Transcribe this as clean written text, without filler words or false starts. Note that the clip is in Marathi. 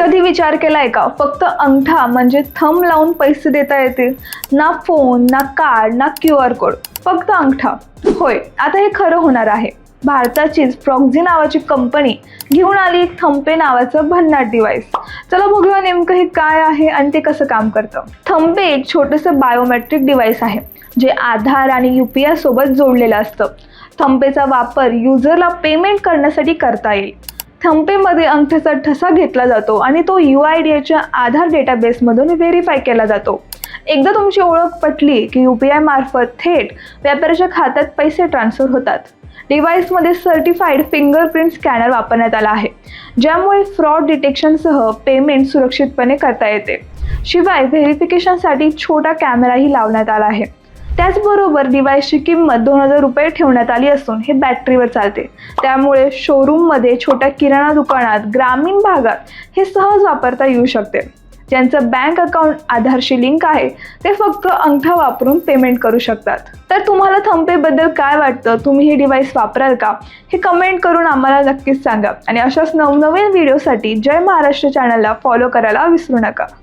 कधी विचार केलाय का फक्त अंगठा म्हणजे थंब लावून पैसे देता येतील? ना फोन, ना कार्ड, ना QR कोड, फक्त अंगठा. होय, आता हे खरं होणार आहे. भारताचीच प्रॉक्झी नावाची कंपनी घेऊन आली एक थंबपे नावाचं भन्नाट डिव्हाइस. चला बघूया नेमकं हे काय आहे आणि ते कसं काम करतं. थंबपे एक छोटंसं बायोमेट्रिक डिव्हाइस आहे जे आधार आणि UPI सोबत जोडलेलं असतं. थंबपेचा वापर युजरला पेमेंट करण्यासाठी करता येईल. थंबपेमध्ये अंगठ्याचा ठसा घेतला जातो आणि तो UIDAच्या आधार डेटाबेसमधून व्हेरीफाय केला जातो. एकदा तुमची ओळख पटली की UPI मार्फत थेट व्यापाऱ्याच्या खात्यात पैसे ट्रान्सफर होतात. डिव्हाइसमध्ये सर्टिफाईड फिंगरप्रिंट स्कॅनर वापरण्यात आला आहे, ज्यामुळे फ्रॉड डिटेक्शनसह पेमेंट सुरक्षितपणे करता येते. शिवाय व्हेरिफिकेशनसाठी छोटा कॅमेराही लावण्यात आला आहे. त्याचबरोबर डिव्हाइसची किंमत 2000 रुपये ठेवण्यात आली असून हे बॅटरीवर चालते. त्यामुळे शोरूममध्ये, छोट्या किराणा दुकानात, ग्रामीण भागात हे सहज वापरता येऊ शकते. ज्यांचं बँक अकाउंट आधारशी लिंक आहे ते फक्त अंगठा वापरून पेमेंट करू शकतात. तर तुम्हाला थंबपेबद्दल काय वाटतं? तुम्ही हे डिव्हाइस वापराल का? हे कमेंट करून आम्हाला नक्कीच सांगा. आणि अशाच नवनवीन व्हिडिओसाठी जय महाराष्ट्र चॅनलला फॉलो करायला विसरू नका.